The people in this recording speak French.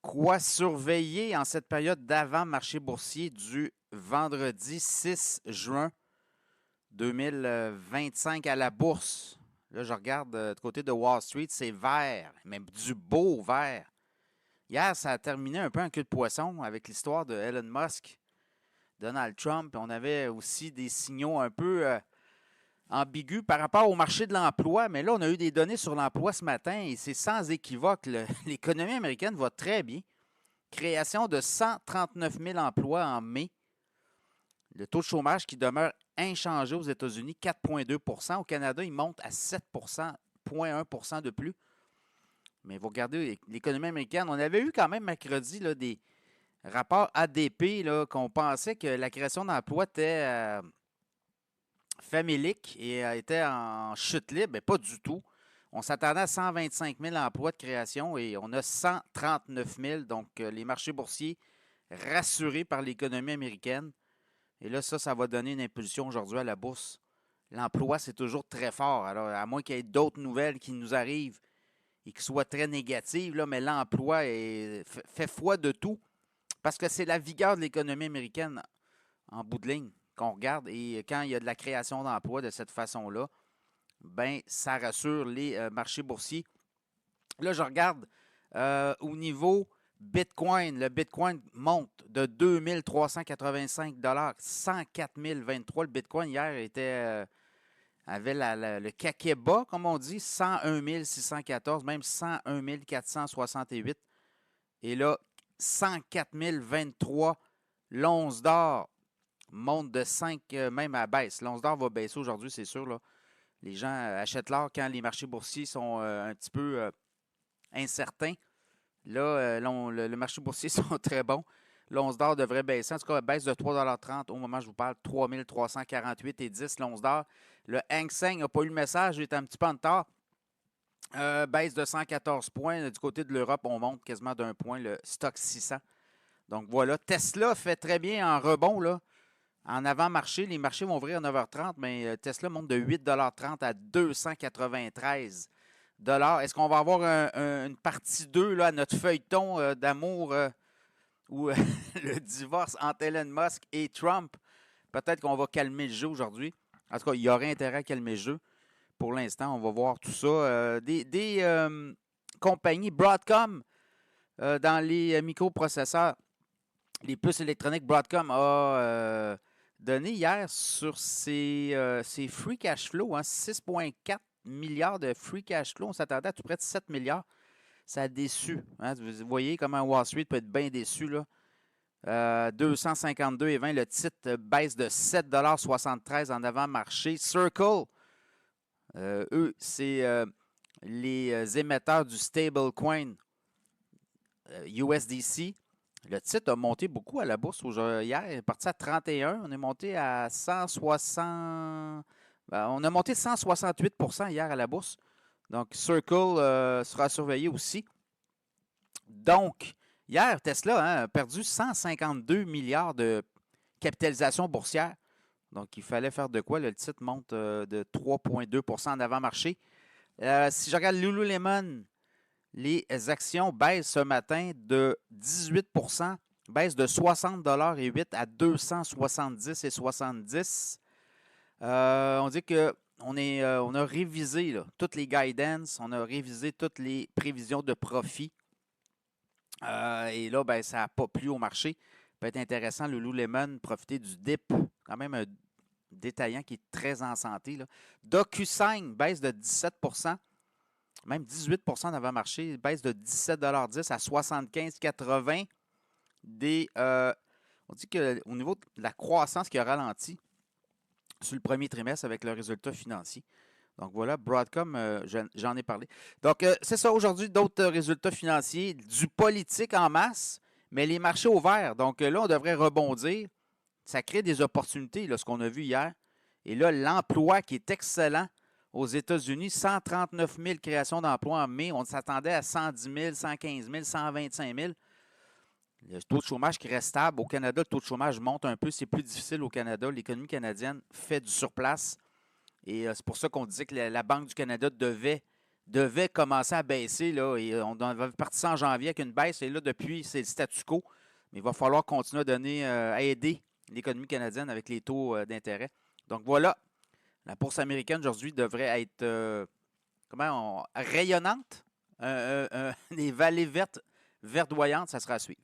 Quoi surveiller en cette période d'avant-marché boursier du vendredi 6 juin 2025 à la bourse? Là, je regarde du côté de Wall Street, c'est vert, mais du beau vert. Hier, ça a terminé un peu en queue de poisson avec l'histoire de Elon Musk, Donald Trump. On avait aussi des signaux un peu ambigus par rapport au marché de l'emploi, mais là, on a eu des données sur l'emploi ce matin et c'est sans équivoque. L'économie américaine va très bien. Création de 139 000 emplois en mai. Le taux de chômage qui demeure inchangé aux États-Unis, 4,2 %. Au Canada, il monte à 7 0,1 % de plus. Mais vous regardez l'économie américaine, on avait eu quand même mercredi là, des rapports ADP là, qu'on pensait que la création d'emplois était famélique et était en chute libre. Mais pas du tout. On s'attendait à 125 000 emplois de création et on a 139 000. Donc, les marchés boursiers rassurés par l'économie américaine. Et là, ça va donner une impulsion aujourd'hui à la bourse. L'emploi, c'est toujours très fort. Alors, à moins qu'il y ait d'autres nouvelles qui nous arrivent et qui soient très négatives, là, mais l'emploi fait foi de tout parce que c'est la vigueur de l'économie américaine en bout de ligne qu'on regarde. Et quand il y a de la création d'emplois de cette façon-là, ben, ça rassure les marchés boursiers. Là, je regarde au niveau Bitcoin. Le Bitcoin monte de 2385 $, 104 023. Le Bitcoin hier avait le caquet bas, comme on dit, 101 614, même 101 468. Et là, 104 023. L'once d'or monte de 5, même à baisse. L'once d'or va baisser aujourd'hui, c'est sûr. Là. Les gens achètent l'or quand les marchés boursiers sont un petit peu incertains. Là, le marché boursier sont très bons. L'once d'or devrait baisser. En tout cas, baisse de 3,30 $ au moment où je vous parle, 3348,10 l'once d'or. Le Hang Seng n'a pas eu le message, il est un petit peu en retard. Baisse de 114 points. Du côté de l'Europe, on monte quasiment d'un point, le stock 600. Donc voilà, Tesla fait très bien en rebond, là. En avant-marché, les marchés vont ouvrir à 9h30, mais Tesla monte de 8,30 $ à 293 $. Est-ce qu'on va avoir une partie 2 là, à notre feuilleton d'amour ou le divorce entre Elon Musk et Trump? Peut-être qu'on va calmer le jeu aujourd'hui. En tout cas, il y aurait intérêt à calmer le jeu. Pour l'instant, on va voir tout ça. Des compagnies Broadcom dans les microprocesseurs, les puces électroniques, Broadcom a donné hier sur ses free cash flow, hein, 6,4 milliards de free cash flow. On s'attendait à tout près de 7 milliards. Ça a déçu. Hein. Vous voyez comment Wall Street peut être bien déçu. Là. 252,20. Le titre baisse de 7,73 $ en avant-marché. Circle, eux, c'est les émetteurs du stablecoin USDC. Le titre a monté beaucoup à la bourse hier. Il est parti à 31. On est monté à 160. On a monté 168 % hier à la bourse. Donc, Circle sera surveillé aussi. Donc, hier, Tesla a perdu 152 milliards de capitalisation boursière. Donc, il fallait faire de quoi? Le titre monte de 3,2 % en avant-marché. Si je regarde Lululemon, les actions baissent ce matin de 18 %, baissent de 60,08 $ à 270,70 $. On dit qu'on on a révisé là, toutes les guidance, on a révisé toutes les prévisions de profit. Et là, ben, ça n'a pas plu au marché. Ça peut être intéressant, le Lululemon, profiter du dip, quand même un détaillant qui est très en santé. Là. DocuSign baisse de 17 %. Même 18 % d'avant-marché, baisse de 17,10 $ à 75,80 $. On dit qu'au niveau de la croissance qui a ralenti sur le premier trimestre avec le résultat financier. Donc voilà, Broadcom, j'en ai parlé. Donc c'est ça, aujourd'hui, d'autres résultats financiers, du politique en masse, mais les marchés ouverts. Donc là, on devrait rebondir. Ça crée des opportunités, là, ce qu'on a vu hier. Et là, l'emploi qui est excellent. Aux États-Unis, 139 000 créations d'emplois en mai. On s'attendait à 110 000, 115 000, 125 000. Le taux de chômage qui reste stable. Au Canada, le taux de chômage monte un peu. C'est plus difficile au Canada. L'économie canadienne fait du surplace. Et c'est pour ça qu'on disait que la Banque du Canada devait devait commencer à baisser. Là, et on avait parti en janvier avec une baisse. Et là, depuis, c'est le statu quo. Mais il va falloir continuer à donner, à aider l'économie canadienne avec les taux d'intérêt. Donc voilà, la bourse américaine aujourd'hui devrait être rayonnante. Des vallées vertes, verdoyantes, ça sera à suivre.